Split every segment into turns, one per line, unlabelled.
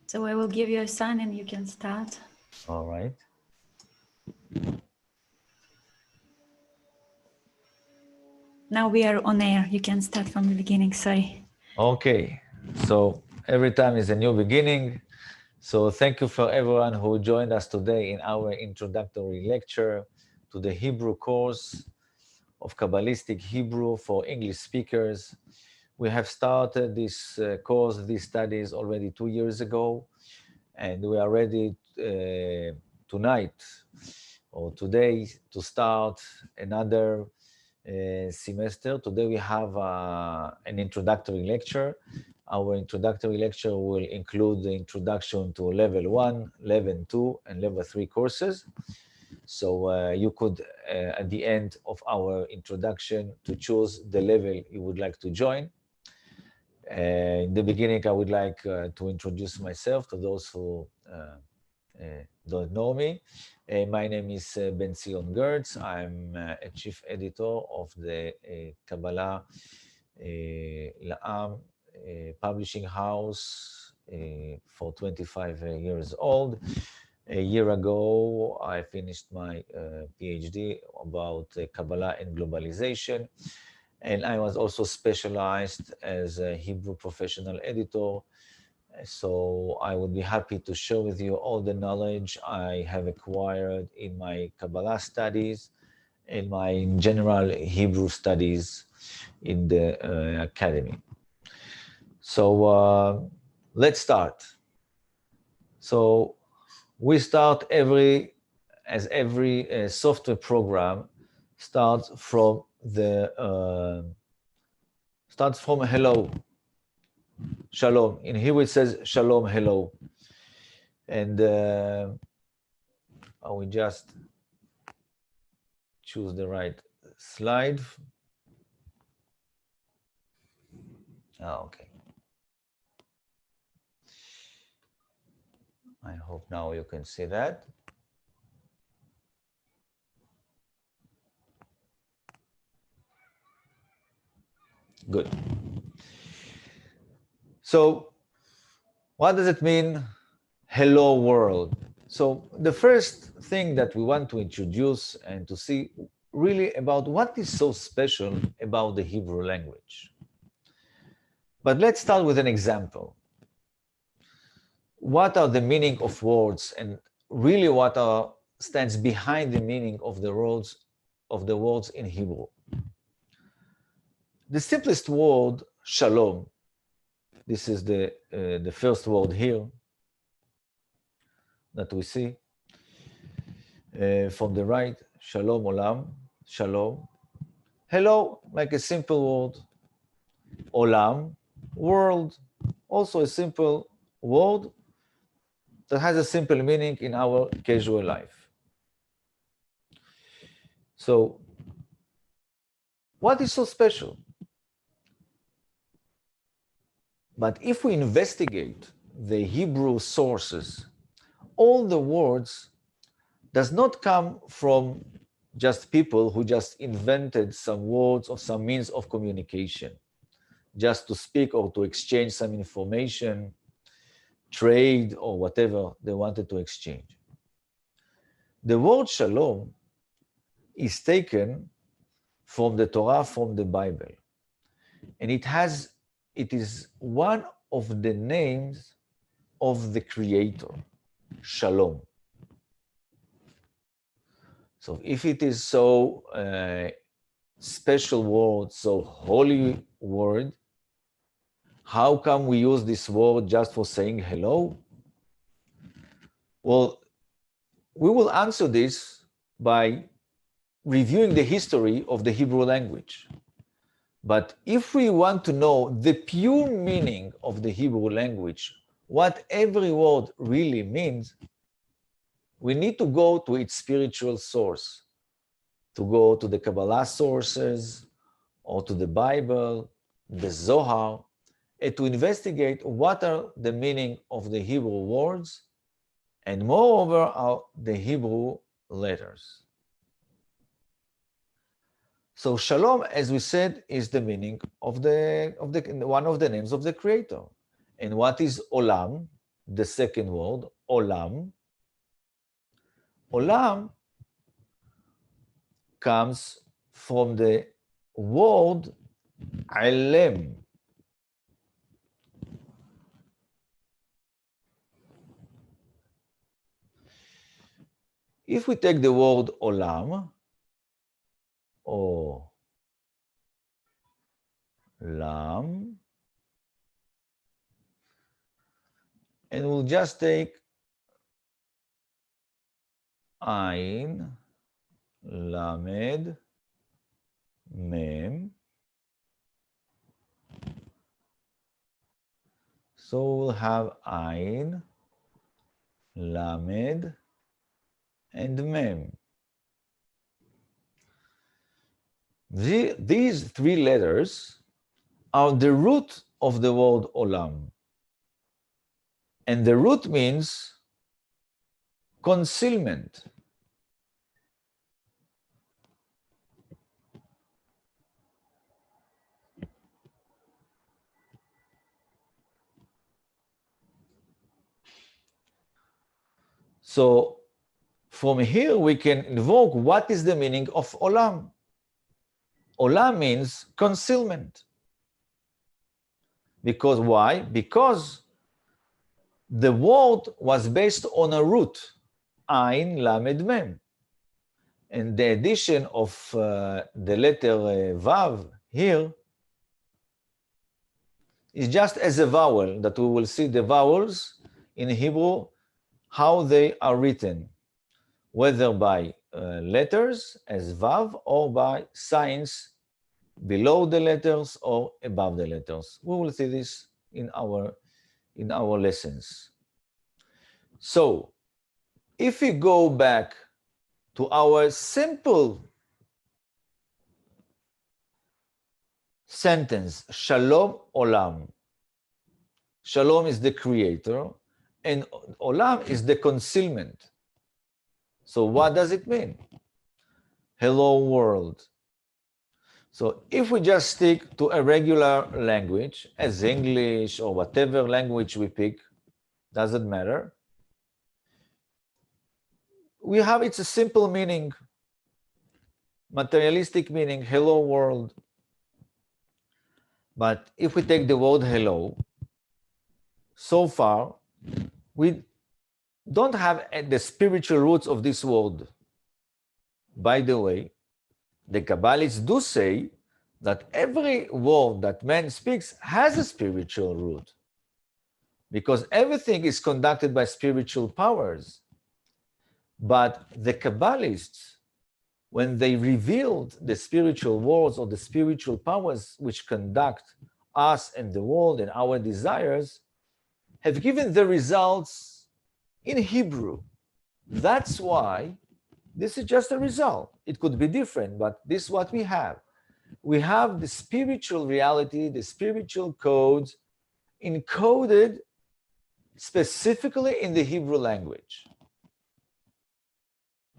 So I will give you a sign and you can start.
All right.
Now we are on air. You can start from the beginning. Sorry.
Okay. So every time is a new beginning. So thank you for everyone who joined us today in our introductory lecture to the Hebrew course of Kabbalistic Hebrew for English speakers. We have started this course, these studies already 2 years ago, and we are ready tonight or today to start another semester. Today we have an introductory lecture. Our introductory lecture will include the introduction to level 1, level 2, and level 3 courses. So you could, at the end of our introduction, to choose the level you would like to join. In the beginning, I would like to introduce myself to those who don't know me. My name is Ben Zion Gertz. I'm a chief editor of the Kabbalah La'am publishing house for 25 years old. A year ago, I finished my PhD about Kabbalah and globalization. And I was also specialized as a Hebrew professional editor. So I would be happy to share with you all the knowledge I have acquired in my Kabbalah studies, in my general Hebrew studies in the academy. So let's start. So we start every software program starts from hello, shalom. In Hebrew it says shalom, hello, and I will just choose the right slide. Okay. I hope now you can see that. Good. So what does it mean, hello world? So the first thing that we want to introduce and to see really about what is so special about the Hebrew language. But let's start with an example. What are the meaning of words, and really what stands behind the meaning of the words in Hebrew? The simplest word, shalom. This is the first word here that we see from the right. Shalom olam, shalom. Hello, like a simple word. Olam, world, also a simple word that has a simple meaning in our casual life. So, what is so special? But if we investigate the Hebrew sources, all the words does not come from just people who just invented some words or some means of communication, just to speak or to exchange some information, trade or whatever they wanted to exchange. The word shalom is taken from the Torah, from the Bible, and it is one of the names of the Creator, Shalom. So if it is so special word, so holy word, how come we use this word just for saying hello? Well, we will answer this by reviewing the history of the Hebrew language. But if we want to know the pure meaning of the Hebrew language, what every word really means, we need to go to its spiritual source, to go to the Kabbalah sources, or to the Bible, the Zohar, and to investigate what are the meaning of the Hebrew words, and moreover are the Hebrew letters. So Shalom, as we said, is the meaning of one of the names of the Creator. And what is Olam? the second word, olam. Olam comes from the word alem. If we take the word olam, or lam, and we'll just take ain, lamed, mem. So we'll have ain, lamed, and mem. These three letters are the root of the word olam. And the root means concealment. So from here we can invoke what is the meaning of olam. Olam means concealment. Because why? Because the word was based on a root, ain, lamed, mem. And the addition of the letter vav here is just as a vowel, that we will see the vowels in Hebrew, how they are written, whether by letters as vav or by signs below the letters or above the letters. We will see this in our lessons. So if we go back to our simple sentence, Shalom Olam. Shalom is the creator, and Olam is the concealment. So what does it mean? Hello world. So if we just stick to a regular language, as English or whatever language we pick, doesn't matter. We have, it's a simple meaning, materialistic meaning, hello world. But if we take the word hello, so far, we don't have the spiritual roots of this word. By the way, the Kabbalists do say that every word that man speaks has a spiritual root, because everything is conducted by spiritual powers. But the Kabbalists, when they revealed the spiritual words or the spiritual powers which conduct us and the world and our desires, have given the results in Hebrew. That's why this is just a result. It could be different, but this is what we have. We have the spiritual reality, the spiritual codes encoded specifically in the Hebrew language.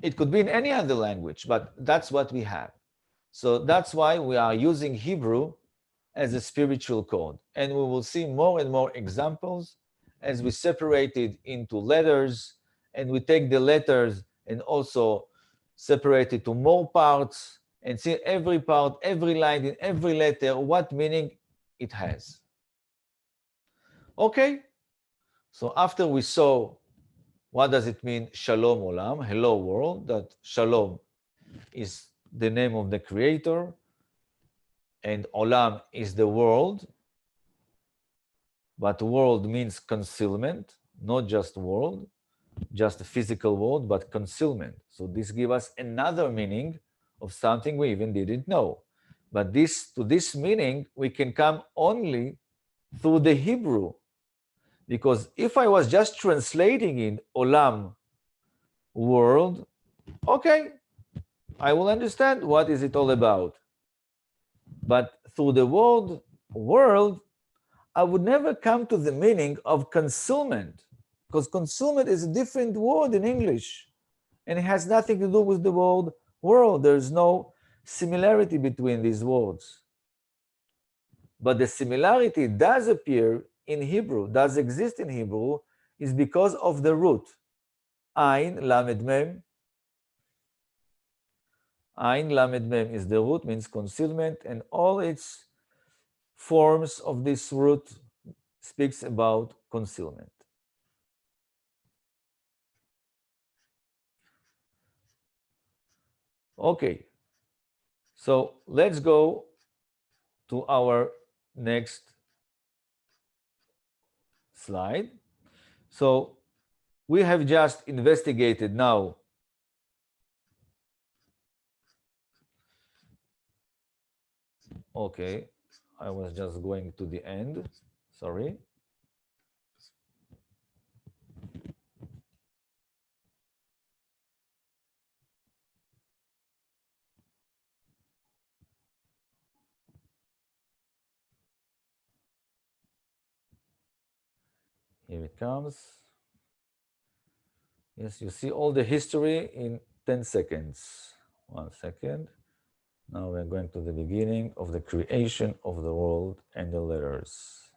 It could be in any other language, but that's what we have. So that's why we are using Hebrew as a spiritual code. And we will see more and more examples as we separate it into letters, and we take the letters and also separate it to more parts and see every part, every line in every letter, what meaning it has. Okay, so after we saw what does it mean, Shalom Olam, hello world, that Shalom is the name of the creator, and Olam is the world, but world means concealment, not just world, just a physical world, but concealment. So this gives us another meaning of something we even didn't know. But to this meaning, we can come only through the Hebrew. Because if I was just translating in Olam, world, okay, I will understand what is it all about. But through the word world, I would never come to the meaning of concealment, because concealment is a different word in English, and it has nothing to do with the word world. There's no similarity between these words. But the similarity does appear in Hebrew, does exist in Hebrew, is because of the root. Ain Lamed Mem. Ain Lamed Mem is the root, means concealment, and all its forms of this root speaks about concealment. Okay, so let's go to our next slide. So we have just investigated now okay, I was just going to the end, sorry. Here it comes. Yes, you see all the history in 10 seconds. 1 second. Now we're going to the beginning of the creation of the world and the letters.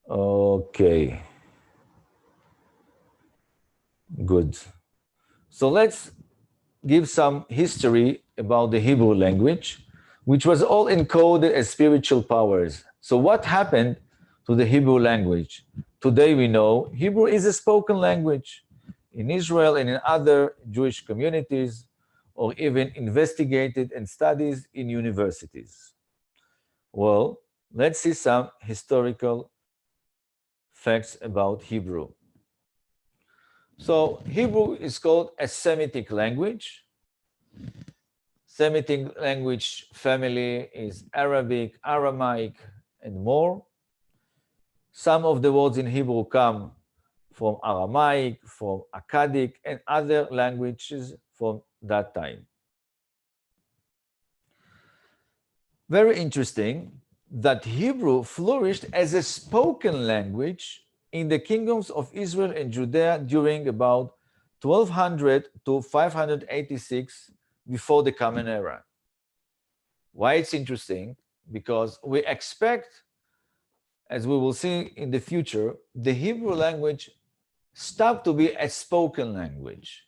Okay. Good. So let's give some history about the Hebrew language, which was all encoded as spiritual powers. So what happened to the Hebrew language? Today we know Hebrew is a spoken language in Israel and in other Jewish communities, or even investigated and studied in universities. Well, let's see some historical facts about Hebrew. So Hebrew is called a Semitic language. Semitic language family is Arabic, Aramaic, and more. Some of the words in Hebrew come from Aramaic, from Akkadic, and other languages from that time. Very interesting that Hebrew flourished as a spoken language in the kingdoms of Israel and Judea during about 1200 to 586 before the Common Era. Why it's interesting? Because we expect, as we will see in the future, the Hebrew language stopped to be a spoken language,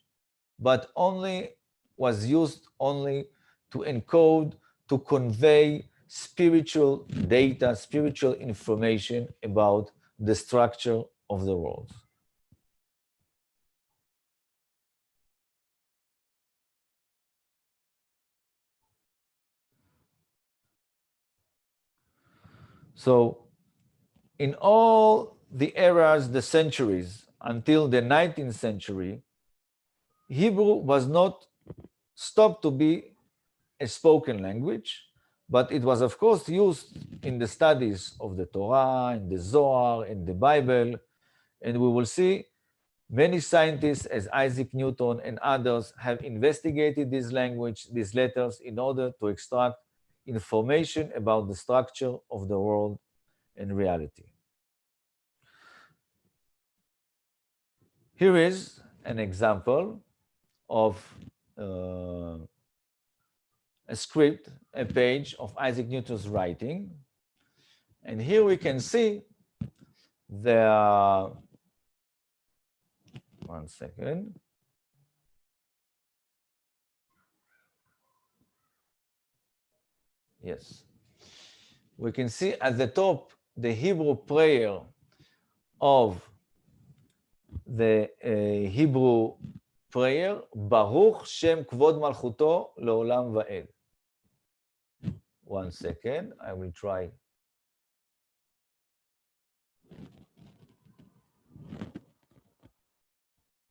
but only was used only to encode, to convey spiritual data, spiritual information about the structure of the world. So in all the eras, the centuries, until the 19th century, Hebrew was not stopped to be a spoken language, but it was, of course, used in the studies of the Torah, in the Zohar, in the Bible, and we will see many scientists, as Isaac Newton and others, have investigated this language, these letters, in order to extract information about the structure of the world and reality. Here is an example of a script, a page of Isaac Newton's writing. And here we can see the, one second. Yes. We can see at the top the Hebrew prayer of the Hebrew prayer, Baruch Shem Kvod Malchuto Leolam Va'ed. 1 second, I will try.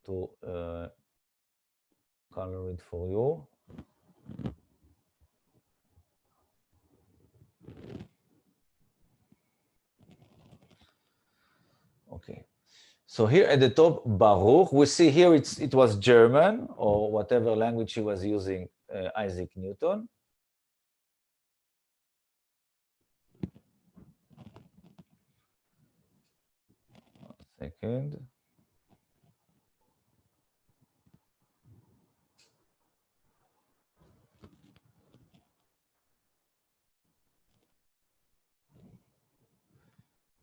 To color it for you. Okay. So here at the top, Baruch, we see here it was German or whatever language he was using, Isaac Newton. Second.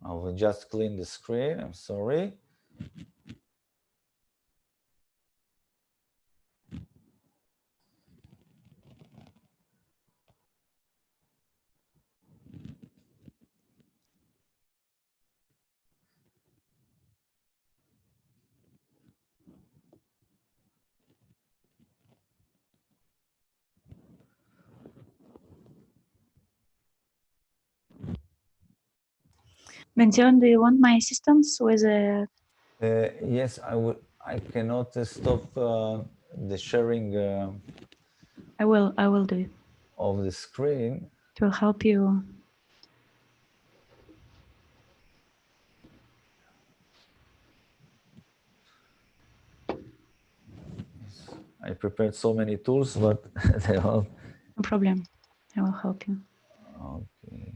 I will just clean the screen. I'm sorry.
Benzion, do you want my assistance with a...
Yes, I will. I cannot stop the sharing
I will do it.
of the screen.
It will help you.
I prepared so many tools, but they all.
No problem. I will help you.
Okay.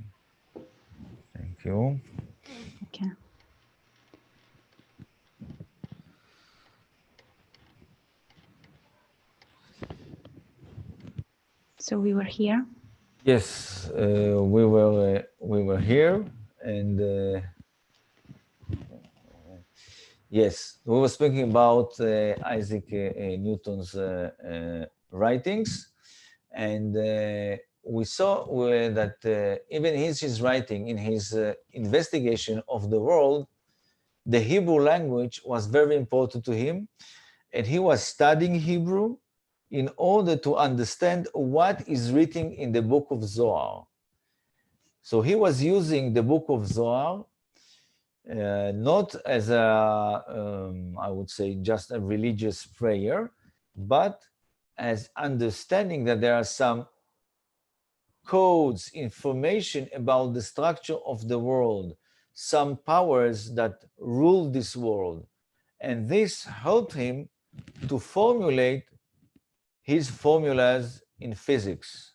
Thank you.
Okay. So we were here.
Yes, we were here, and yes, we were speaking about Isaac Newton's writings, and we saw that even his writing, in his investigation of the world, the Hebrew language was very important to him, and he was studying Hebrew in order to understand what is written in the book of Zohar. So he was using the book of Zohar not as I would say, just a religious prayer, but as understanding that there are some codes, information about the structure of the world, some powers that rule this world. And this helped him to formulate his formulas in physics,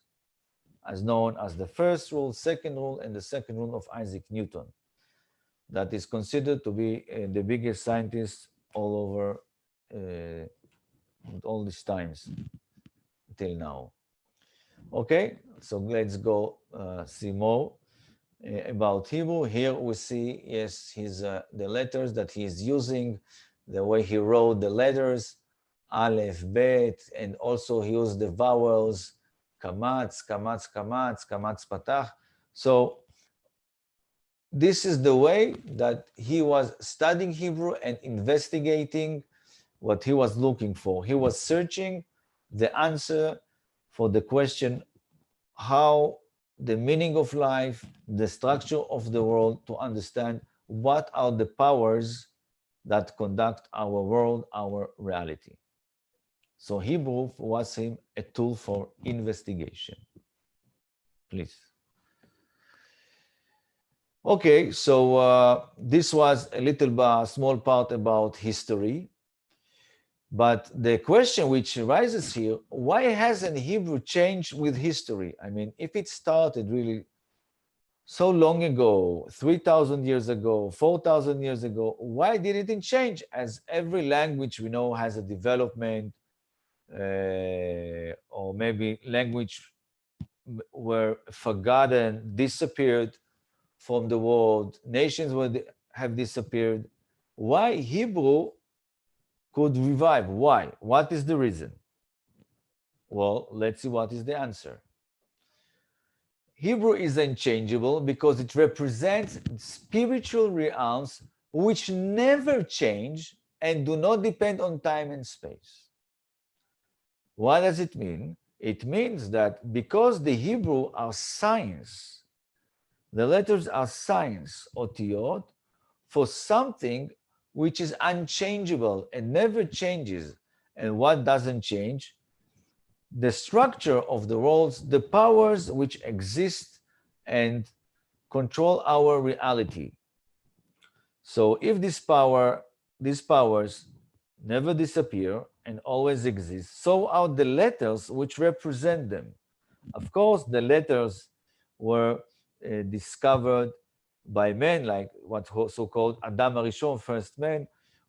as known as the first rule, second rule, and the second rule of Isaac Newton, that is considered to be the biggest scientist all over all these times till now. Okay, so let's go see more about Hebrew. Here we see, yes, the letters that he is using, the way he wrote the letters, Aleph, Bet, and also he used the vowels, Kamatz, Kamatz, Kamatz, Kamatz Patach. So this is the way that he was studying Hebrew and investigating what he was looking for. He was searching the answer for the question, how the meaning of life, the structure of the world, to understand what are the powers that conduct our world, our reality. So Hebrew was him a tool for investigation. Please. Okay, so this was a little small part about history. But the question which arises here, why hasn't Hebrew changed with history? I mean, if it started really so long ago, 3,000 years ago, 4,000 years ago, why didn't it change? As every language we know has a development, or maybe language were forgotten, disappeared from the world, nations have disappeared. Why Hebrew could revive? Why? What is the reason? Well, let's see what is the answer. Hebrew is unchangeable because it represents spiritual realms which never change and do not depend on time and space. What does it mean? It means that because the Hebrew are signs, the letters are signs, otiyot, for something which is unchangeable and never changes. And what doesn't change? The structure of the worlds, the powers which exist and control our reality. So if these powers never disappear and always exist, so are the letters which represent them. Of course, the letters were discovered by men, like what so-called Adam HaRishon, first man,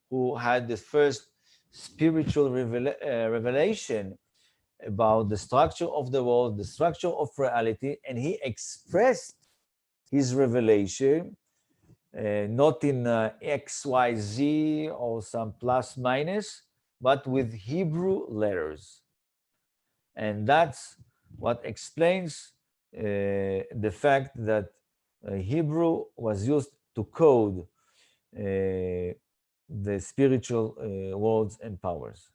who had the first spiritual revelation about the structure of the world, the structure of reality, and he expressed his revelation not in X, Y, Z or some plus minus, but with Hebrew letters. And that's what explains the fact that Hebrew was used to code the spiritual worlds and powers.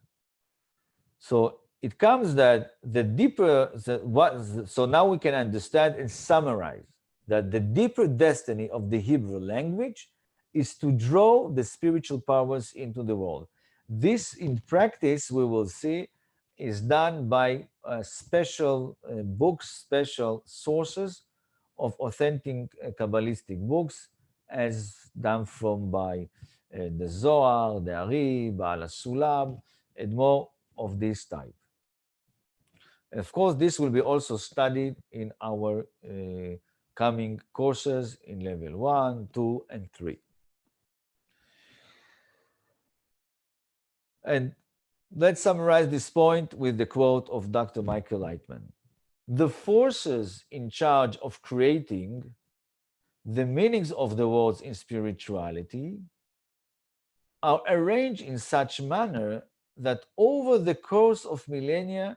So it comes that the deeper, so now we can understand and summarize that the deeper destiny of the Hebrew language is to draw the spiritual powers into the world. This, in practice, we will see, is done by special books, special sources of authentic Kabbalistic books, as done from by the Zohar, the Ari, Baal HaSulam, and more of this type. Of course, this will be also studied in our coming courses in level 1, 2, and 3. And let's summarize this point with the quote of Dr. Michael Lightman. The forces in charge of creating the meanings of the words in spirituality are arranged in such manner that over the course of millennia,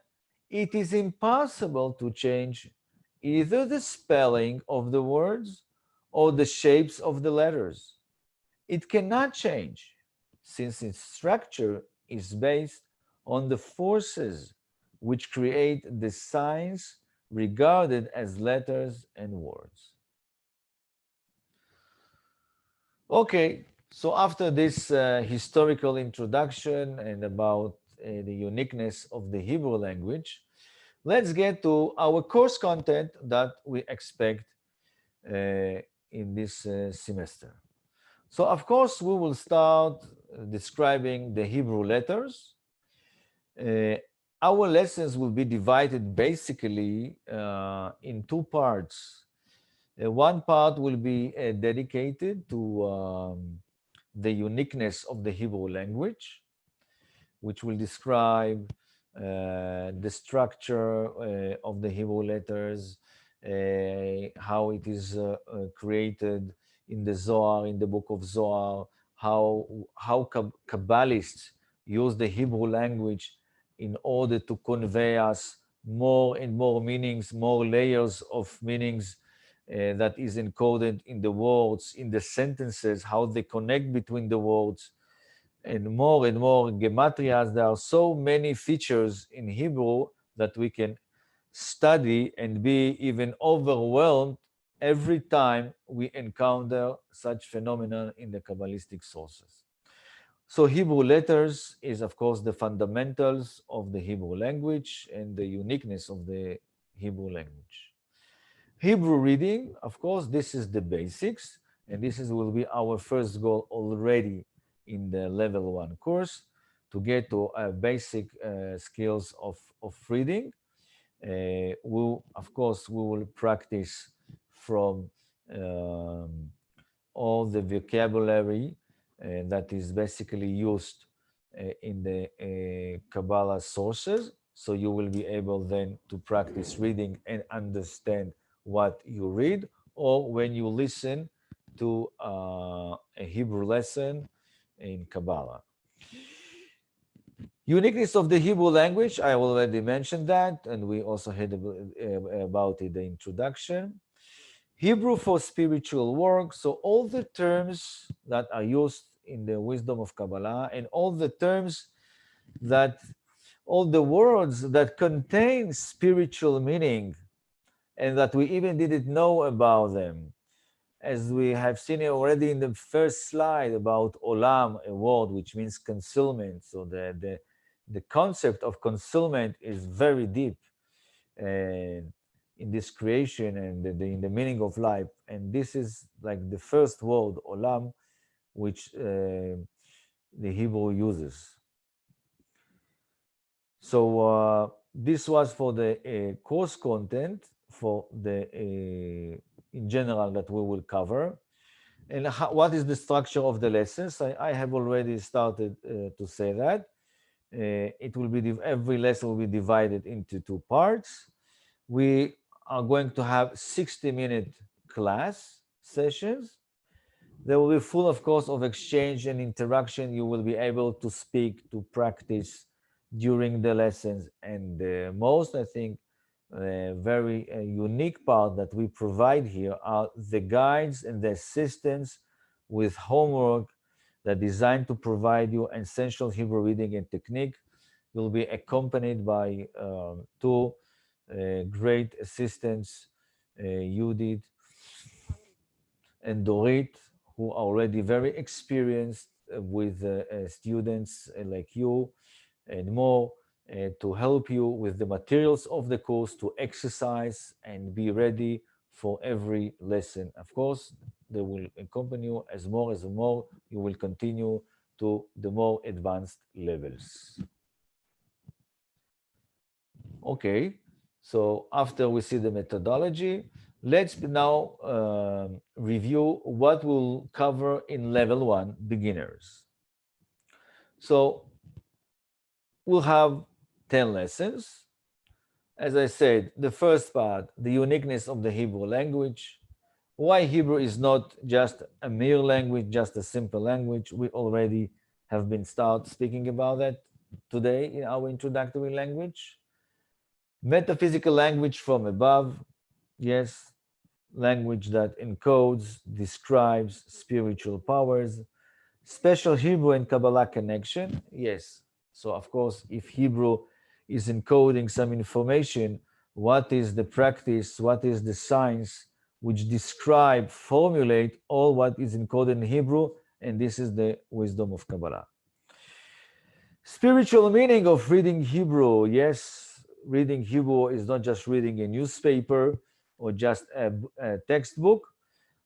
it is impossible to change either the spelling of the words or the shapes of the letters. It cannot change since its structure is based on the forces which create the signs regarded as letters and words. Okay, so after this historical introduction and about the uniqueness of the Hebrew language, let's get to our course content that we expect in this semester. So, of course, we will start describing the Hebrew letters. Our lessons will be divided basically in two parts. One part will be dedicated to the uniqueness of the Hebrew language, which will describe the structure of the Hebrew letters, how it is created in the Zohar, in the book of Zohar, how Kabbalists use the Hebrew language in order to convey us more and more meanings, more layers of meanings that is encoded in the words, in the sentences, how they connect between the words, and more gematrias. There are so many features in Hebrew that we can study and be even overwhelmed every time we encounter such phenomena in the Kabbalistic sources. So Hebrew letters is, of course, the fundamentals of the Hebrew language and the uniqueness of the Hebrew language. Hebrew reading, of course, this is the basics, and will be our first goal already in the level 1 course, to get to basic skills of reading. Of course, we will practice from all the vocabulary that is basically used in the Kabbalah sources. So you will be able then to practice reading and understand what you read, or when you listen to a Hebrew lesson in Kabbalah. Uniqueness of the Hebrew language, I already mentioned that, and we also heard about it in the introduction. Hebrew for spiritual work, so all the terms that are used in the wisdom of Kabbalah, and all the terms that, all the words that contain spiritual meaning, and that we even didn't know about them. As we have seen already in the first slide about olam, a word which means concealment. So the concept of concealment is very deep in this creation and in the meaning of life. And this is like the first word, olam, which the Hebrew uses. So this was for the course content, for the in general that we will cover. And what is the structure of the lessons? I have already started to say that. It will be, every lesson will be divided into two parts. We are going to have 60-minute class sessions They will be full, of course, of exchange and interaction. You will be able to speak, to practice during the lessons. And the most, I think, very unique part that we provide here are the guides and the assistance with homework that are designed to provide you essential Hebrew reading and technique. You'll be accompanied by two great assistants, Judith and Dorit, who are already very experienced with students like you and more, to help you with the materials of the course, to exercise and be ready for every lesson. Of course, they will accompany you as more you will continue to the more advanced levels. Okay, so after we see the methodology, let's now review what we'll cover in level 1, beginners. So we'll have 10 lessons. As I said, the first part, the uniqueness of the Hebrew language, why Hebrew is not just a mere language, just a simple language. We already have been speaking about that today in our introductory language. Metaphysical language from above, yes, language that encodes, describes spiritual powers. Special Hebrew and Kabbalah connection, yes. So of course, if Hebrew is encoding some information, what is the practice, what is the science which describe, formulate all what is encoded in Hebrew, and this is the wisdom of Kabbalah. Spiritual meaning of reading Hebrew, yes. Reading Hebrew is not just reading a newspaper or just a textbook,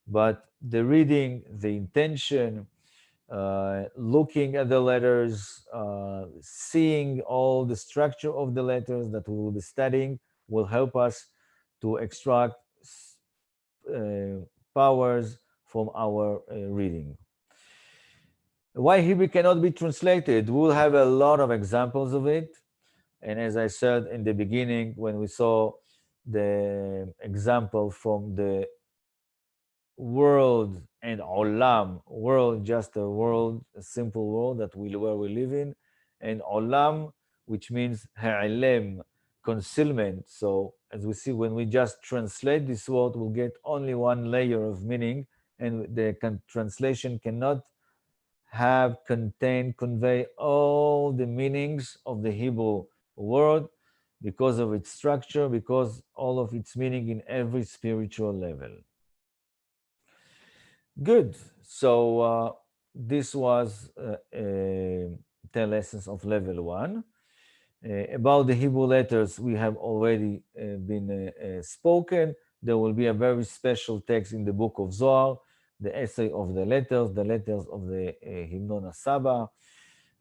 but the reading, the intention, looking at the letters, seeing all the structure of the letters that we will be studying will help us to extract powers from our reading. Why Hebrew cannot be translated? We will have a lot of examples of it. And as I said in the beginning, when we saw the example from the world and olam, world, just a world, a simple world where we live in, and olam, which means ha'ilem, concealment. So as we see, when we just translate this word, we'll get only one layer of meaning, and the translation cannot convey all the meanings of the Hebrew word because of its structure, because all of its meaning in every spiritual level. Good. So this was 10 lessons of level 1. About the Hebrew letters, we have already been spoken. There will be a very special text in the book of Zohar, the essay of the letters of the Himnon Saba.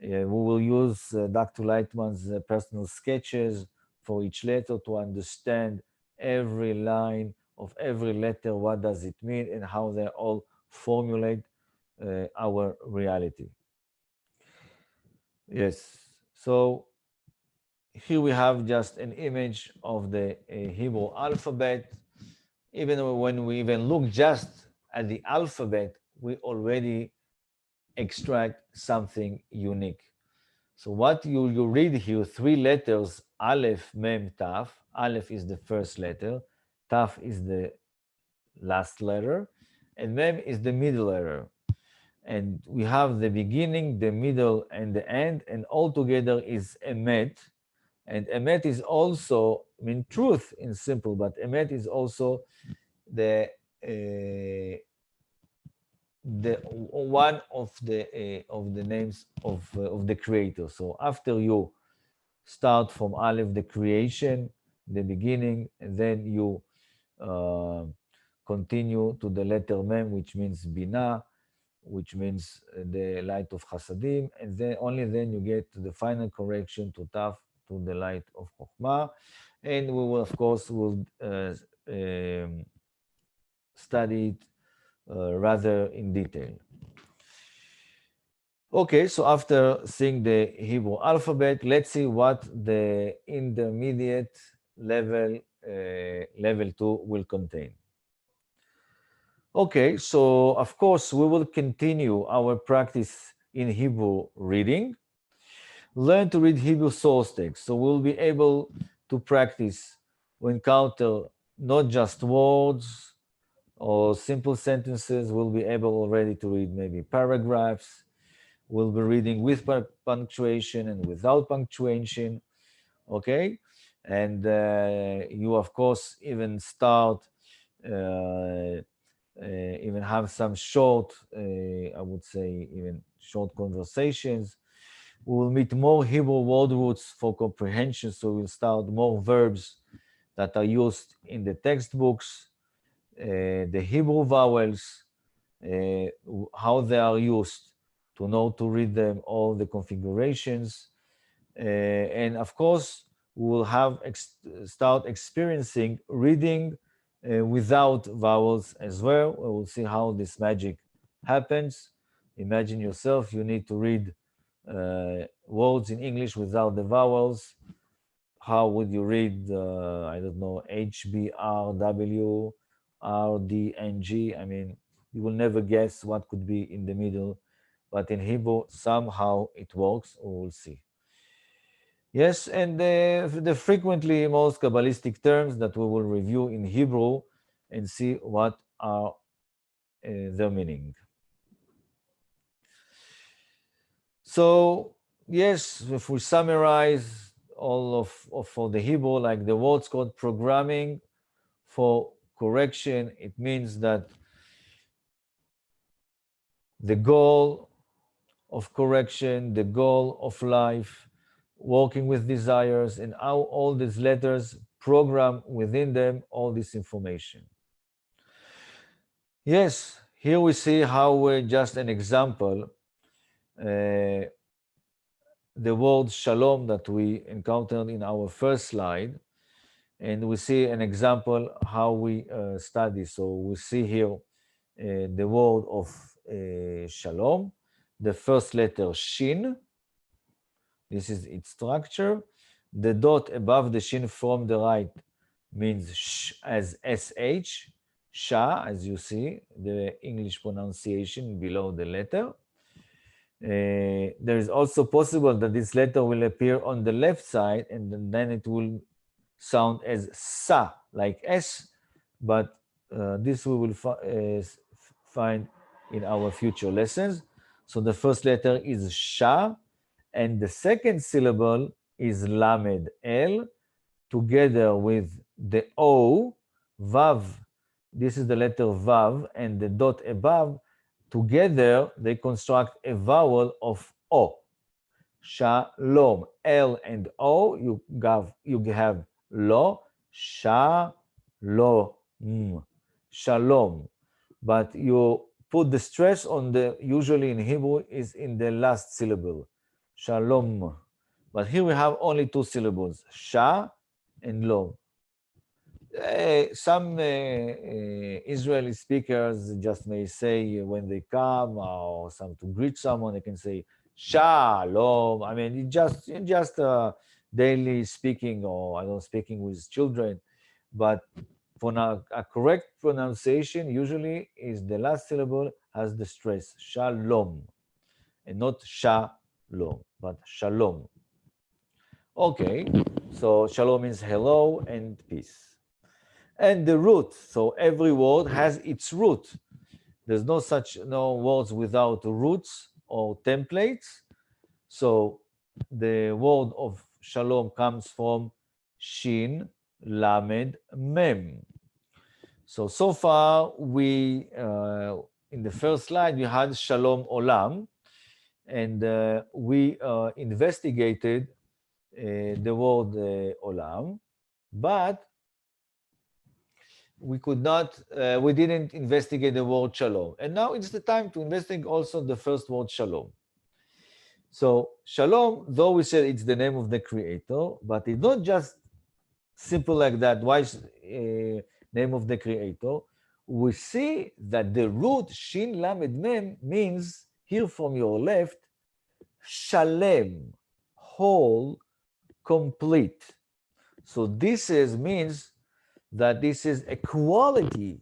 We will use Dr. Lightman's personal sketches for each letter to understand every line of every letter, what does it mean, and how they all formulate our reality. Yes, so here we have just an image of the Hebrew alphabet. Even when we even look just at the alphabet, we already extract something unique. So what you read here, 3 letters, Aleph, Mem, Taf. Aleph is the first letter, Taf is the last letter, and Mem is the middle letter. And we have the beginning, the middle, and the end, and all together is Emet. And Emet is also, I mean, truth in simple, but Emet is also the one of the names of the Creator. So after you start from Aleph, the creation, the beginning, and then you continue to the letter Mem, which means Binah, which means the light of Chasadim, and then only then you get to the final correction to Taf, to the light of Chokhmah. And we will, of course, study it rather in detail. Okay, so after seeing the Hebrew alphabet, let's see what the intermediate level, level 2 will contain. Okay, so of course we will continue our practice in Hebrew reading. Learn to read Hebrew source text, so we'll be able to practice or encounter not just words or simple sentences. We'll be able already to read maybe paragraphs. We'll be reading with punctuation and without punctuation. Okay, and you of course even start even have some short, I would say, even short conversations. We will meet more Hebrew word roots for comprehension, so we'll start more verbs that are used in the textbooks, the Hebrew vowels, how they are used, to know to read them, all the configurations. And of course, we will have start experiencing reading without vowels as well. We will see how this magic happens. Imagine yourself, you need to read words in English without the vowels. How would you read, I don't know, HBRW, RDNG? I mean, you will never guess what could be in the middle, but in Hebrew, somehow it works, or we'll see. Yes, and the frequently most Kabbalistic terms that we will review in Hebrew and see what are their meaning. So, yes, if we summarize all of for the Hebrew, like the words called programming for correction, it means that the goal of correction, the goal of life, working with desires, and how all these letters program within them all this information. Yes, here we see how just an example, the word shalom that we encountered in our first slide, and we see an example how we study. So we see here the word of shalom, the first letter shin. This is its structure. The dot above the shin from the right means sh as sh, sha, as you see, the English pronunciation below the letter. There is also possible that this letter will appear on the left side and then it will sound as sa, like S, but this we will find in our future lessons. So the first letter is sha, and the second syllable is lamed, L, together with the O, vav. This is the letter vav, and the dot above. Together, they construct a vowel of O. Shalom. L and O, you have lo, shalom. Shalom. But you put the stress on the, usually in Hebrew, is in the last syllable. Shalom. But here we have only two syllables, sha and lo. Some Israeli speakers just may say when they come or some to greet someone, they can say shalom. I mean, just daily speaking, or I don't speaking with children, but for now, a correct pronunciation usually is the last syllable has the stress shalom, and not shalom, but shalom. Okay, so shalom means hello and peace. And the root, so every word has its root. There's no words without roots or templates. So the word of shalom comes from shin, lamed, mem. So far we, in the first slide, we had shalom olam, and we investigated the word olam, but we didn't investigate the word shalom. And now it's the time to investigate also the first word shalom. So shalom, though we said it's the name of the creator, but it's not just simple like that. Why name of the creator? We see that the root shin lamed mem means, here from your left, shalem, whole, complete. So this means that this is a quality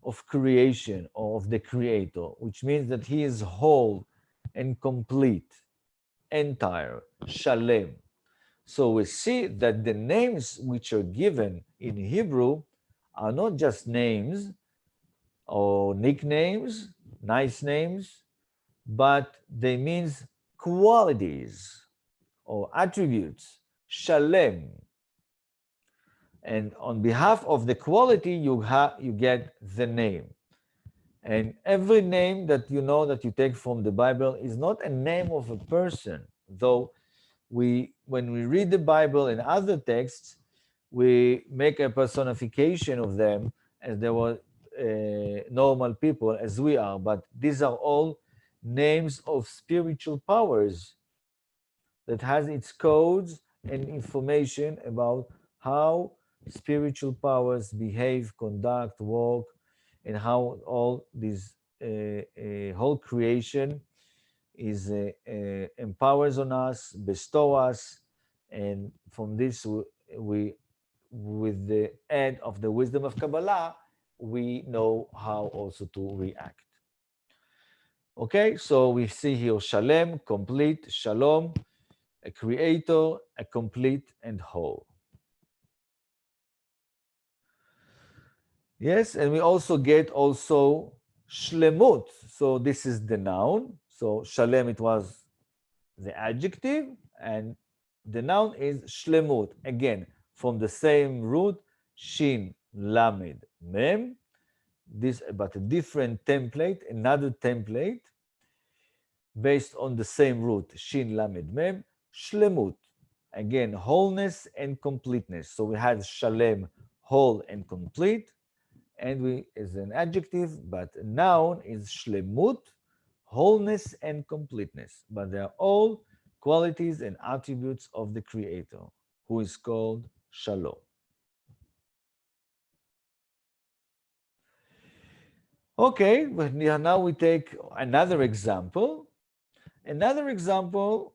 of creation or of the creator, which means that he is whole and complete, entire, shalem. So we see that the names which are given in Hebrew are not just names or nicknames, nice names, but they means qualities or attributes, shalem. And on behalf of the quality, you get the name. And every name that you know that you take from the Bible is not a name of a person, though when we read the Bible and other texts, we make a personification of them as they were normal people as we are, but these are all names of spiritual powers that has its codes and information about how spiritual powers behave, conduct, work, and how all this whole creation is empowers on us, bestow us, and from this we with the aid of the wisdom of Kabbalah, we know how also to react. Okay, so we see here Shalem, complete, Shalom, a creator, a complete and whole. Yes, and we also get Shlemut. So this is the noun. So Shalem, it was the adjective, and the noun is Shlemut. Again, from the same root, Shin, Lamed, Mem. This, but a different template, another template, based on the same root, Shin, Lamed, Mem, Shlemut. Again, wholeness and completeness. So we had Shalem, whole and complete, and we is an adjective, but a noun is Shlemut, wholeness and completeness. But they are all qualities and attributes of the Creator, who is called Shalom. Okay, but now we take another example. Another example,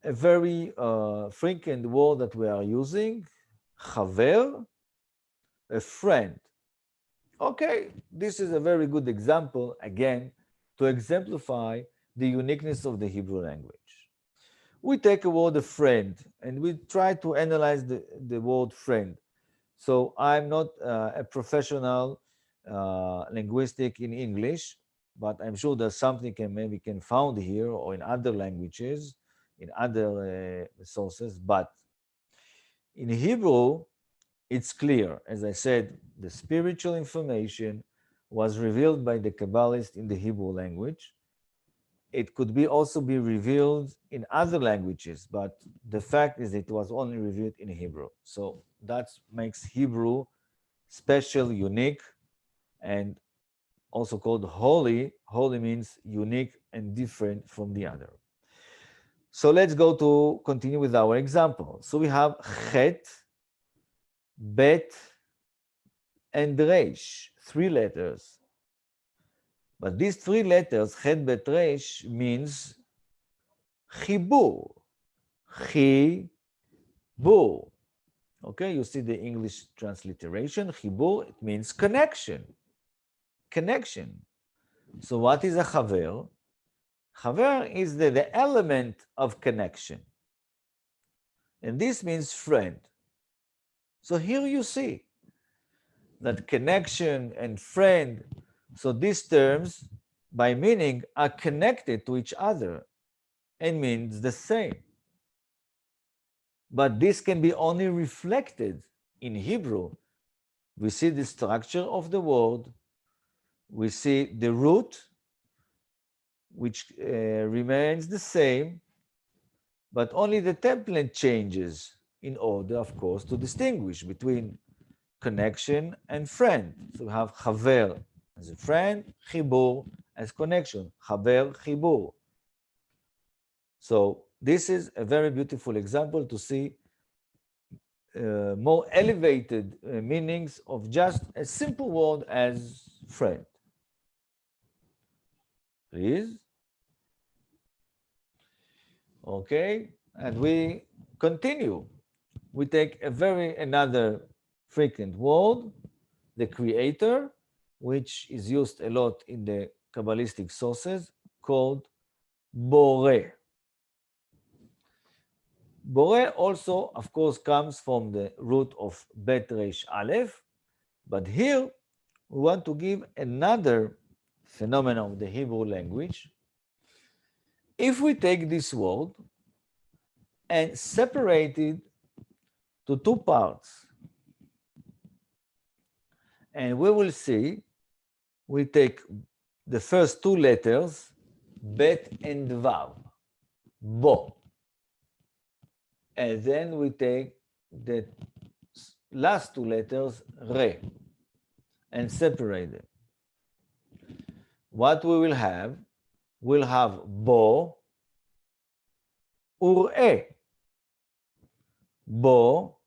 a very frequent word that we are using, chaver, a friend. Okay, this is a very good example, again, to exemplify the uniqueness of the Hebrew language. We take a word, a friend, and we try to analyze the word friend. So I'm not a professional linguistic in English, but I'm sure there's something maybe can found here or in other languages, in other sources. But in Hebrew, it's clear. As I said, the spiritual information was revealed by the Kabbalists in the Hebrew language. It could be also be revealed in other languages, but the fact is it was only revealed in Hebrew. So that makes Hebrew special, unique, and also called holy. Holy means unique and different from the other. So let's go to continue with our example. So we have Chet, Bet, and Resh, 3 letters. But these 3 letters, Chet, Bet, Resh, means Chibur. Chibur. Okay, you see the English transliteration. Chibur, it means connection. Connection. So what is a chaver? Chaver is the element of connection. And this means friend. So here you see that connection and friend, so these terms, by meaning, are connected to each other and means the same. But this can be only reflected in Hebrew. We see the structure of the word, we see the root, which remains the same, but only the template changes in order, of course, to distinguish between connection and friend. So we have chaver as a friend, chibur as connection, chaver, chibur. So this is a very beautiful example to see more elevated meanings of just a simple word as friend. Please. Okay, and we continue. We take another frequent word, the creator, which is used a lot in the Kabbalistic sources, called Bore. Bore also, of course, comes from the root of Bet Resh Aleph, but here we want to give another phenomenon of the Hebrew language. If we take this word and separate it to two parts, and we will see, we take the first two letters, Bet and Vav, Bo. And then we take the last two letters, Re, and separate them. What we will have, we'll have Bo, Ur-E. Bo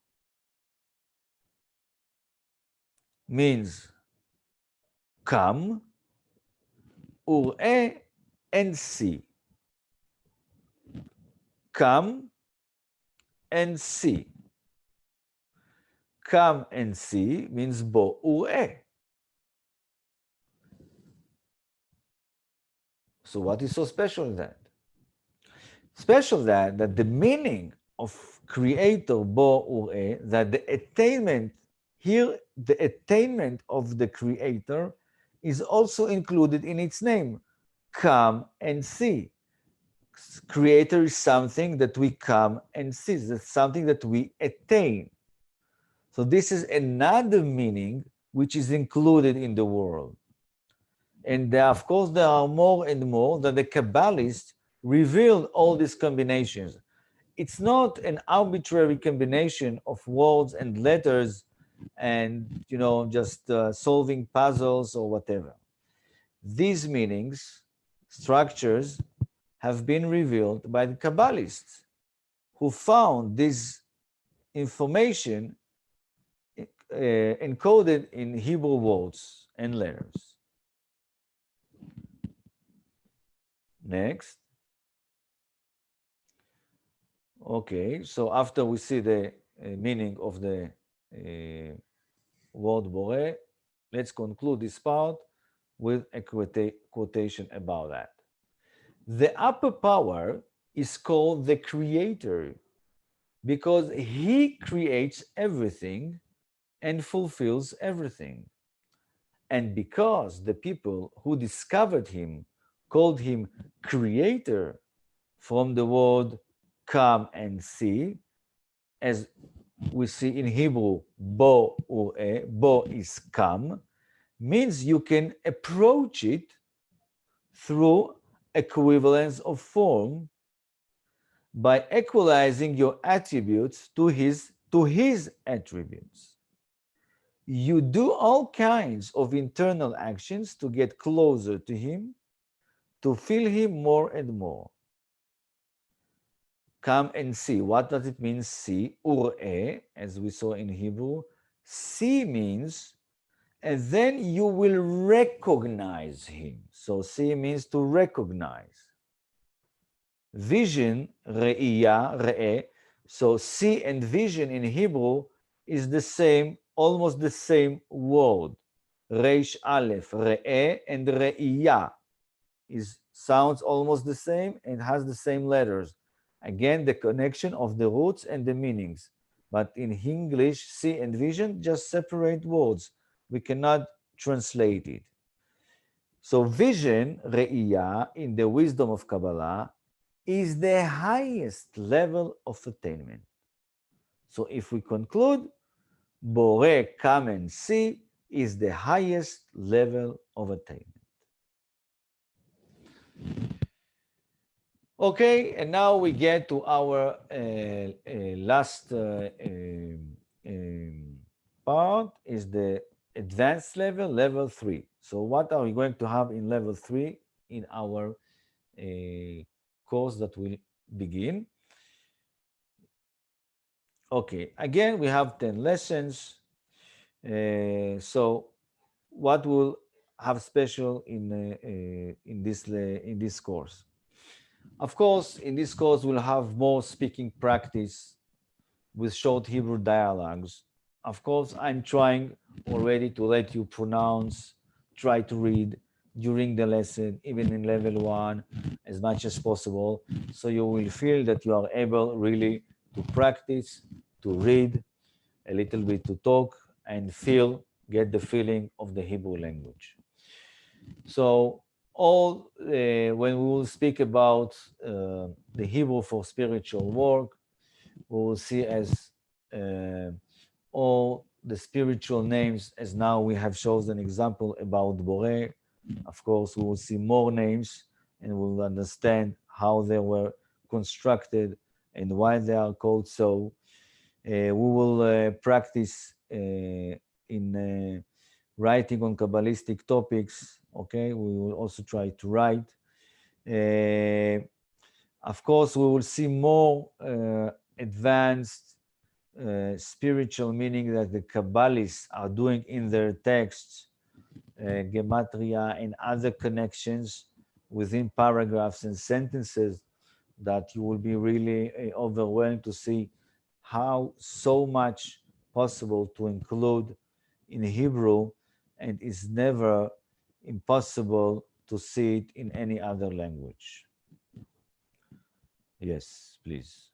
means come, Ur-E and see. Come and see. Come and see means Bo Ur-E. So what is so special in that? Special that the meaning of creator Bo Ur-E, that the attainment, here the attainment of the creator is also included in its name. Come and see. Creator is something that we come and see. That's something that we attain. So this is another meaning which is included in the world. And of course, there are more and more that the Kabbalists revealed all these combinations. It's not an arbitrary combination of words and letters and, just solving puzzles or whatever. These meanings, structures, have been revealed by the Kabbalists, who found this information encoded in Hebrew words and letters. Next. Okay, so after we see the meaning of the word Bore, let's conclude this part with a quotation about that. The upper power is called the creator because he creates everything and fulfills everything. And because the people who discovered him called him creator from the word come and see, as we see in Hebrew, Bo Ur-E, Bo is come, means you can approach it through equivalence of form by equalizing your attributes to his attributes. You do all kinds of internal actions to get closer to him, to feel him more and more. Come and see. What does it mean, see? Ur-E, as we saw in Hebrew. See means, and then you will recognize him. So see means to recognize. Vision, re'iyah, re'e. So see and vision in Hebrew is the same, almost the same word. Reish Aleph, re'e and re'iyah sounds almost the same and has the same letters. Again, the connection of the roots and the meanings. But in English, see and vision just separate words. We cannot translate it. So vision, re'iyah, in the wisdom of Kabbalah, is the highest level of attainment. So if we conclude, Bore, come and see, is the highest level of attainment. Okay, and now we get to our last part, is the advanced level, level 3. So what are we going to have in level 3 in our course that will begin? Okay, again, we have 10 lessons. So what will have special in this course? Of course, in this course, we'll have more speaking practice with short Hebrew dialogues. Of course, I'm trying already to let you pronounce try to read during the lesson, even in level 1, as much as possible. So you will feel that you are able really to practice, to read, a little bit to talk, and get the feeling of the Hebrew language. So when we will speak about the Hebrew for spiritual work, we will see as all the spiritual names, as now we have chosen an example about Boré. Of course, we will see more names and we will understand how they were constructed and why they are called so. We will practice in writing on Kabbalistic topics, okay? We will also try to write. Of course, we will see more advanced spiritual meaning that the Kabbalists are doing in their texts, gematria and other connections within paragraphs and sentences, that you will be really overwhelmed to see how so much possible to include in Hebrew, and is never impossible to see it in any other language. Yes, please.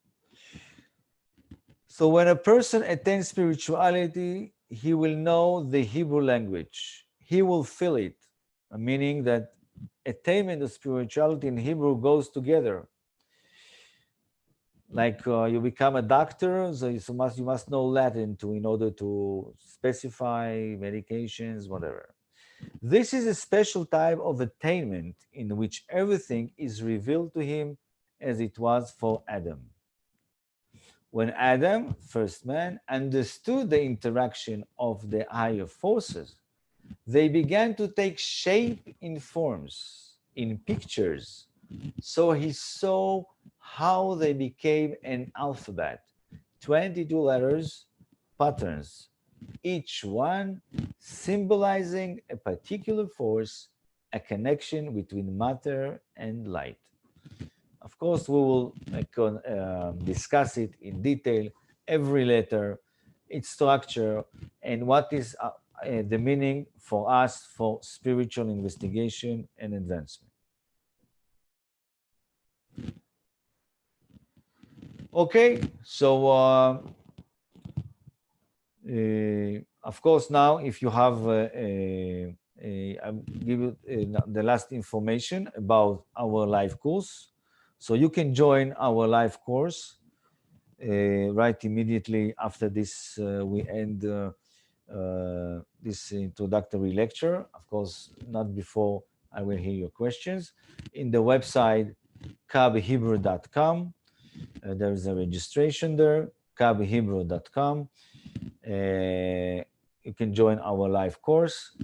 So when a person attains spirituality, he will know the Hebrew language. He will feel it, meaning that attainment of spirituality in Hebrew goes together. Like you become a doctor, so you must know Latin in order to specify medications, whatever. This is a special type of attainment in which everything is revealed to him as it was for Adam. When Adam, first man, understood the interaction of the higher forces, they began to take shape in forms, in pictures. So he saw how they became an alphabet, 22 letters, patterns, each one symbolizing a particular force, a connection between matter and light. Of course, we will discuss it in detail, every letter, its structure, and what is the meaning for us for spiritual investigation and advancement. Okay, so of course, now if you have, I'll give you the last information about our live course. So you can join our live course right immediately after this. We end this introductory lecture. Of course, not before I will hear your questions. In the website kabbahebrew.com, there is a registration there, kabbahebrew.com. You can join our live course.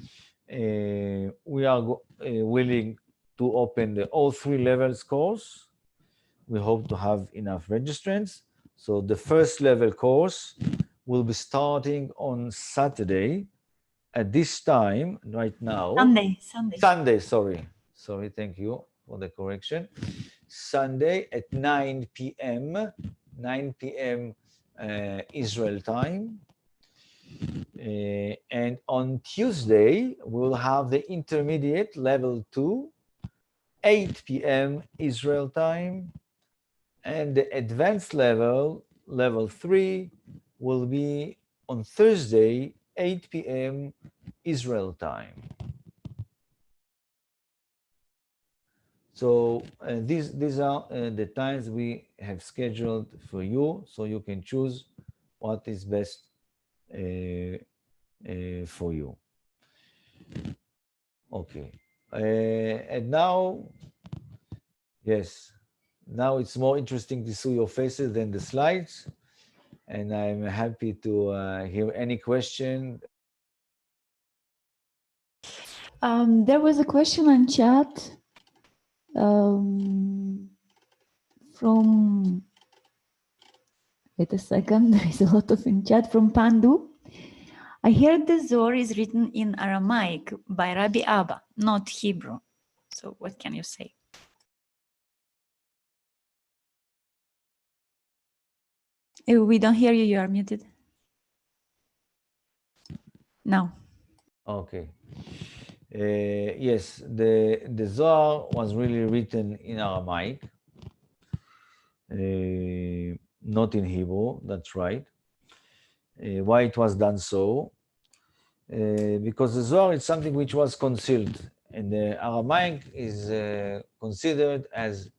We are willing to open all 3 levels course. We hope to have enough registrants. So the first level course will be starting on Saturday at this time right now. Sunday, sorry, thank you for the correction. Sunday at 9 p.m. Israel time. And on Tuesday, we'll have the intermediate level 2, 8 p.m. Israel time. And the advanced level 3, will be on Thursday, 8 p.m. Israel time. So these are the times we have scheduled for you, so you can choose what is best for you. Okay, and now, yes, now it's more interesting to see your faces than the slides, and I'm happy to hear any question.
There was a question on chat from, wait a second, there is a lot of in chat from Pandu. I heard the Zohar is written in Aramaic by Rabbi Abba, not Hebrew. So what can you say? We don't hear you, you are muted. No.
Okay. Yes, the Zohar was really written in Aramaic, not in Hebrew. That's right. Why it was done so? Because the Zohar is something which was concealed, and the Aramaic is considered as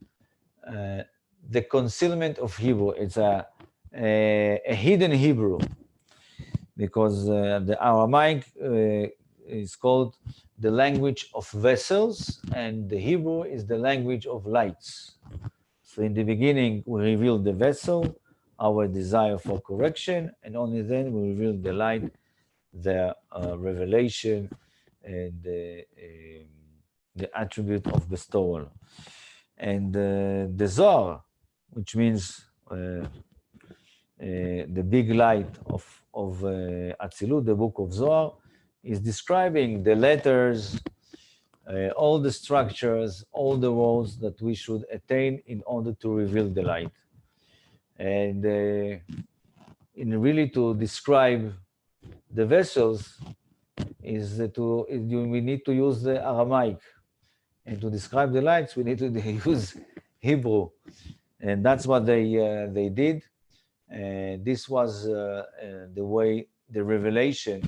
the concealment of Hebrew. It's a hidden Hebrew, because the Aramaic is called the language of vessels, and the Hebrew is the language of lights. So in the beginning, we revealed the vessel, our desire for correction, and only then we reveal the light, the revelation, and the attribute of bestowal. And the Zohar, which means the big light of Atzilut, the book of Zohar, is describing the letters, all the structures, all the roles that we should attain in order to reveal the light. And in really to describe the vessels we need to use the Aramaic, and to describe the lights we need to use Hebrew, and that's what they did. And this was the way the revelation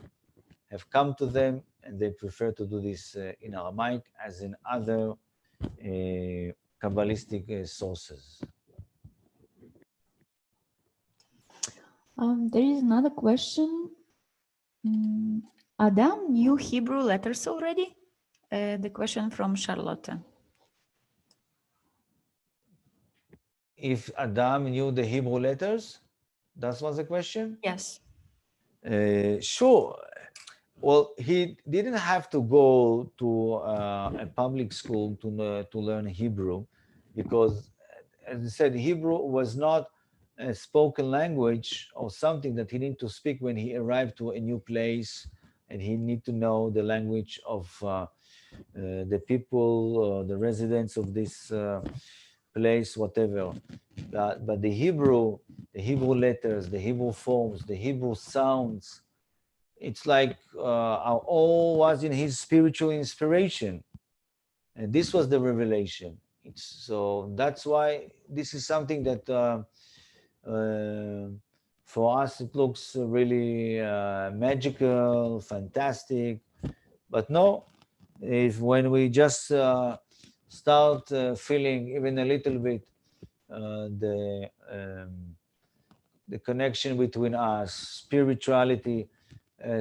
have come to them, and they prefer to do this in Aramaic as in other Kabbalistic sources.
There is another question. Adam knew Hebrew letters already? The question from Charlotte.
If Adam knew the Hebrew letters, that was the question?
Yes.
Sure. Well, he didn't have to go to a public school to learn Hebrew, because, as I said, Hebrew was not a spoken language or something that he needed to speak when he arrived to a new place, and he need to know the language of the people, the residents of this place, whatever. But the Hebrew letters, the Hebrew forms, the Hebrew sounds, it's like all was in his spiritual inspiration, and this was the revelation. So that's why this is something that for us it looks really magical, fantastic, but no, if when we just start feeling even a little bit the connection between us, spirituality,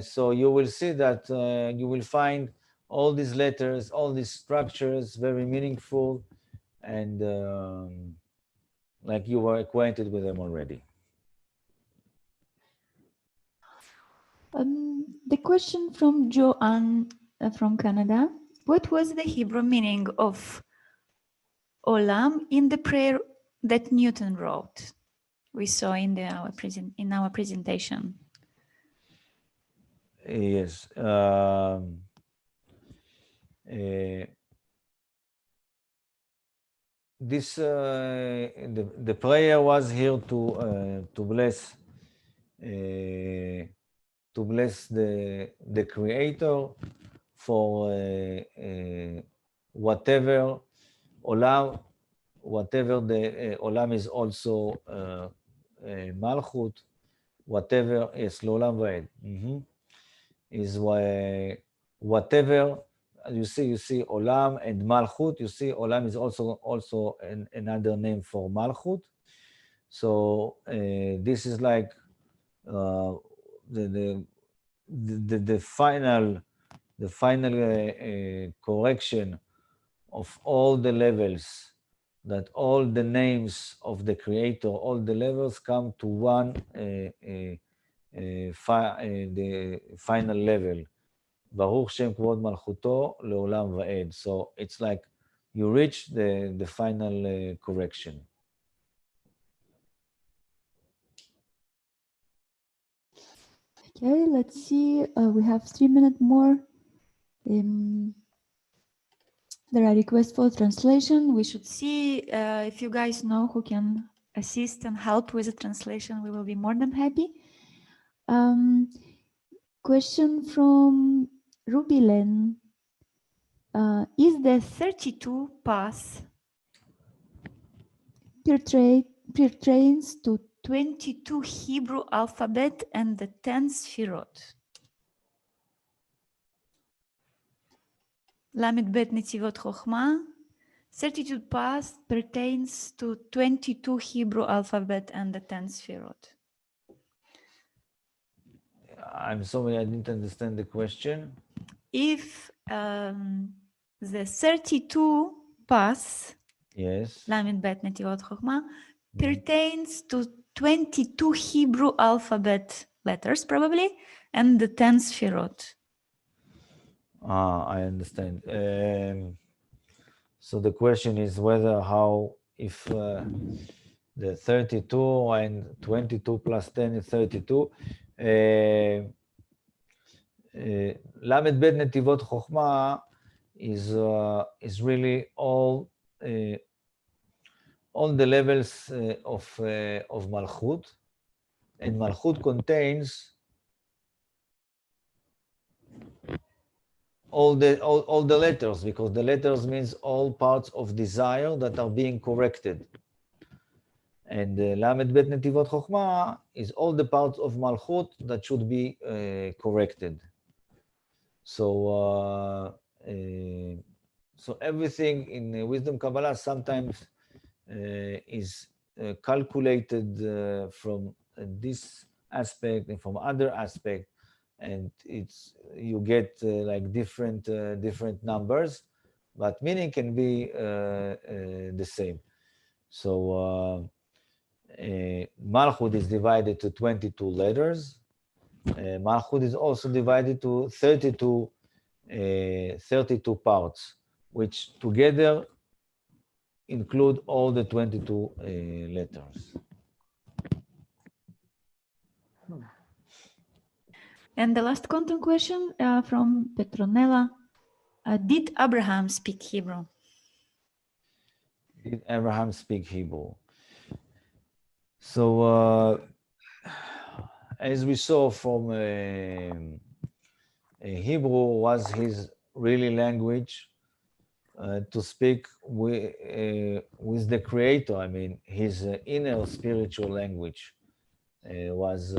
so you will see that you will find all these letters, all these structures very meaningful, and like you were acquainted with them already.
The question from Joanne from Canada. What was the Hebrew meaning of Olam in the prayer that Newton wrote? We saw in our presentation.
Yes. This the prayer was here to bless the Creator for whatever Olam, whatever the Olam is also Malchut, whatever is L'Olam Va'ed. Is whatever you see Olam and Malchut. You see Olam is also another name for Malchut. So this is like the final correction of all the levels, that all the names of the Creator, all the levels come to one the final level. Baruch Shem Kvod Malchuto Leolam Va'ed. So it's like you reach the final correction.
Okay, let's see. We have 3 minutes more. There are requests for translation. We should see if you guys know who can assist and help with the translation. We will be more than happy. Question from Rubilen. Is the 32 pass pertains to 22 Hebrew alphabet and the 10 sfirot? Lamed Bet Netivot Chochma, 32 pass pertains to 22 Hebrew alphabet and the 10 sfirot.
I'm sorry, I didn't understand the question.
If the 32 pass,
Yes.
Lamed Bet Netivot Chochma, pertains to 22 Hebrew alphabet letters, probably, and the 10 sfirot.
I understand. So the question is whether if the 32 and 22 plus 10 is 32. Lamed Bet Netivot Chochma is really all the levels of Malchut, and Malchut contains all the letters, because the letters means all parts of desire that are being corrected. And Lamed Bet Netivot Chochma is all the parts of Malchut that should be corrected. So everything in Wisdom Kabbalah sometimes is calculated from this aspect and from other aspect, and you get like different numbers, but meaning can be the same. So Malchut is divided to 22 letters. Malchut is also divided to 32 parts, which together include all the 22 letters.
And the last content question from Petronella. Did Abraham speak Hebrew?
Did Abraham speak Hebrew? So as we saw from Hebrew was his really language to speak with the Creator. I mean, his inner spiritual language was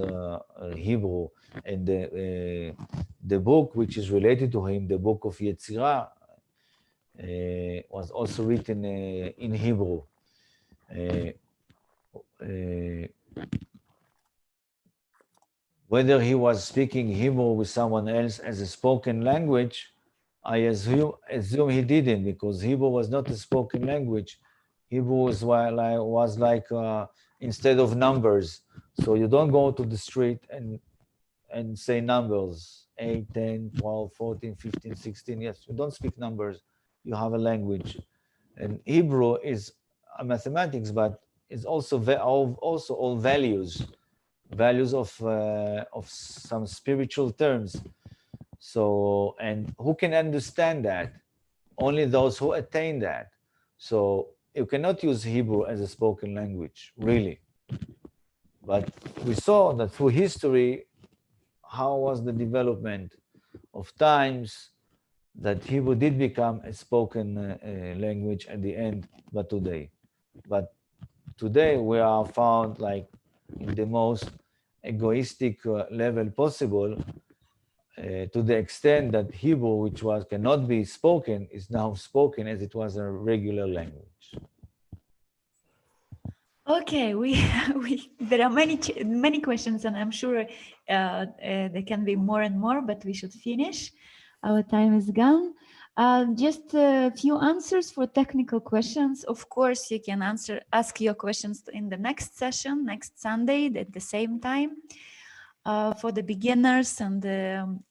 Hebrew, and the book which is related to him, the book of Yetzirah, was also written in Hebrew. Whether he was speaking Hebrew with someone else as a spoken language, I assume he didn't, because Hebrew was not a spoken language. Hebrew was like instead of numbers. So you don't go to the street and say numbers, 8, 10, 12, 14, 15, 16. Yes, you don't speak numbers. You have a language. And Hebrew is mathematics, but it's also all values of some spiritual terms. So, and who can understand that? Only those who attain that. So you cannot use Hebrew as a spoken language, really. But we saw that through history, how was the development of times that Hebrew did become a spoken language at the end, but today we are found like in the most egoistic level possible, to the extent that Hebrew, which cannot be spoken, is now spoken as it was a regular language.
Okay, there are many questions, and I'm sure there can be more and more, but we should finish. Our time is gone. Just a few answers for technical questions. Of course, you can ask your questions in the next session, next Sunday at the same time. For the beginners, and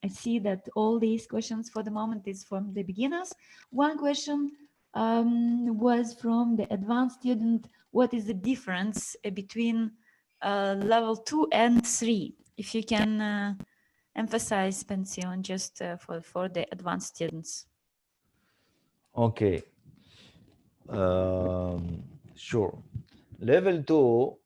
I see that all these questions for the moment is from the beginners. One question was from the advanced student. What is the difference between level 2 and 3? If you can emphasize, Pension, just for the advanced students.
Okay. Sure. Level 2,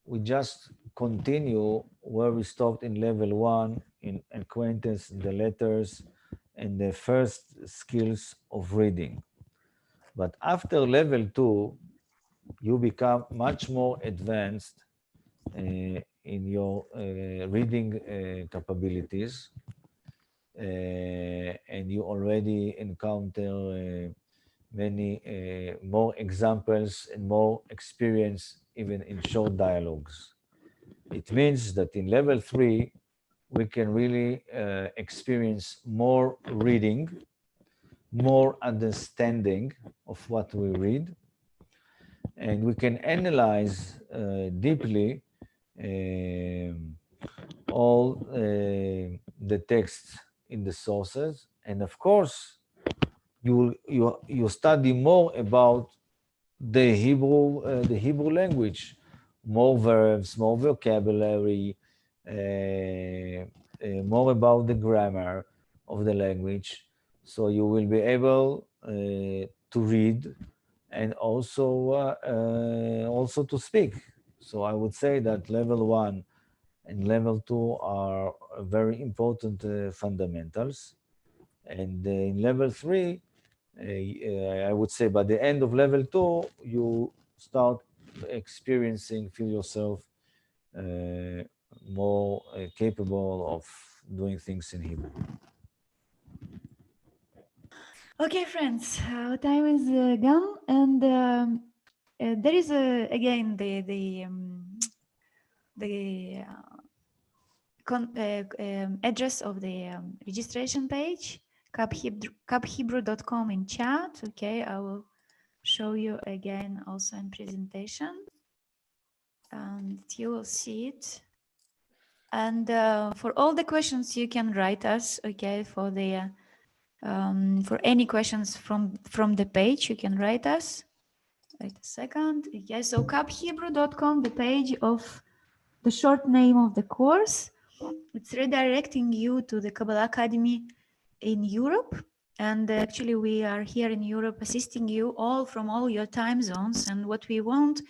we just continue where we stopped in level 1 in acquaintance, the letters, and the first skills of reading. But after level 2, you become much more advanced in your reading capabilities, and you already encounter many more examples and more experience even in short dialogues. It means that in level 3, we can really experience more reading, more understanding of what we read, and we can analyze deeply all the texts in the sources. And of course, you study more about the Hebrew language, more verbs, more vocabulary, more about the grammar of the language. So you will be able to read and also to speak. So I would say that level 1 and level 2 are very important fundamentals. And in level 3, I would say by the end of level 2, you start experiencing, feel yourself more capable of doing things in Hebrew.
Okay, friends, our time is gone, and there is again the address of the registration page, kabhebrew.com in chat. Okay, I will show you again also in presentation, and you will see it. And for all the questions, you can write us. Okay, for the for any questions from the page, you can write us. Wait a second. Yes, so kabhebrew.com, the page of the short name of the course. It's redirecting you to the Kabbalah Academy in Europe. And actually, we are here in Europe assisting you all from all your time zones. And what we want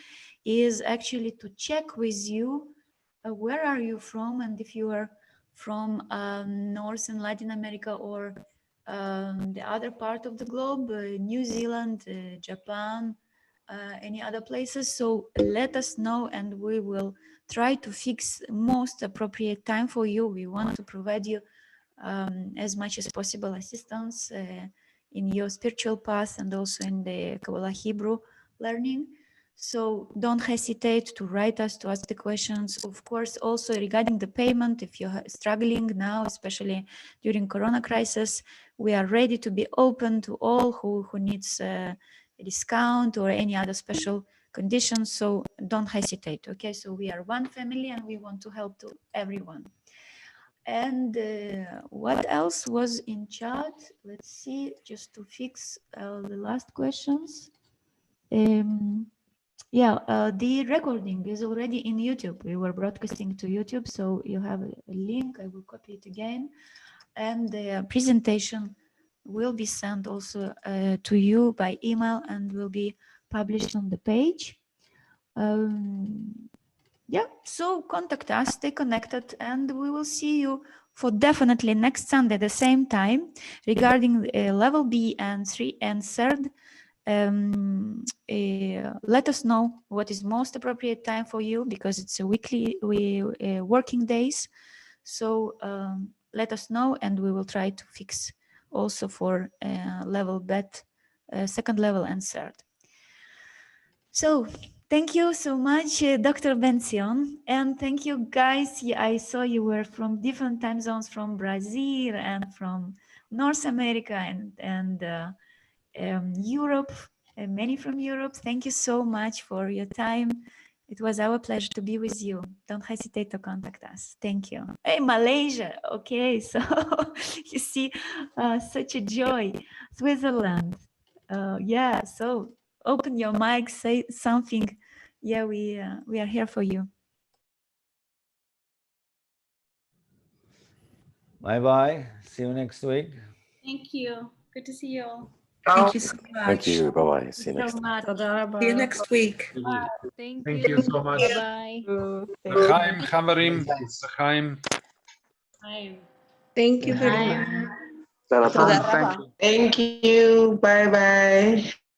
is actually to check with you where are you from, and if you are from North and Latin America or the other part of the globe, New Zealand, Japan, any other places. So let us know, and we will try to fix most appropriate time for you. We want to provide you as much as possible assistance in your spiritual path and also in the Kabbalah Hebrew learning. So don't hesitate to write us, to ask the questions. Of course, also regarding the payment, if you're struggling now, especially during Corona crisis, we are ready to be open to all who needs a discount or any other special conditions. So don't hesitate. Okay, so we are one family and we want to help to everyone. And what else was in chat? Let's see, just to fix the last questions. Yeah, the recording is already in YouTube. We were broadcasting to YouTube, so you have a link. I will copy it again. And the presentation will be sent also to you by email and will be published on the page. Yeah, so contact us, stay connected, and we will see you for definitely next Sunday at the same time regarding level B and 3 and 3rd. Let us know what is most appropriate time for you, because it's a weekly working days. So let us know, and we will try to fix also for level bet, second level and 3rd. So thank you so much, Dr. Benzion, and thank you guys. Yeah, I saw you were from different time zones, from Brazil and from North America and Europe, many from Europe. Thank you so much for your time. It was our pleasure to be with you. Don't hesitate to contact us. Thank you. Hey, Malaysia. Okay, so you see, such a joy. Switzerland. Yeah, so open your mic, say something. Yeah, we are here for you.
Bye-bye. See you next week.
Thank you. Good to see you all.
Thank you so much.
Thank you. Bye-bye. See you next time.
See you next week.
Thank
Thank you so much.
Bye.
L'chaim, Chavarim. L'chaim.
Bye.
Thank you very
Bye.
much.
תודה רבה.
Thank you. Bye bye.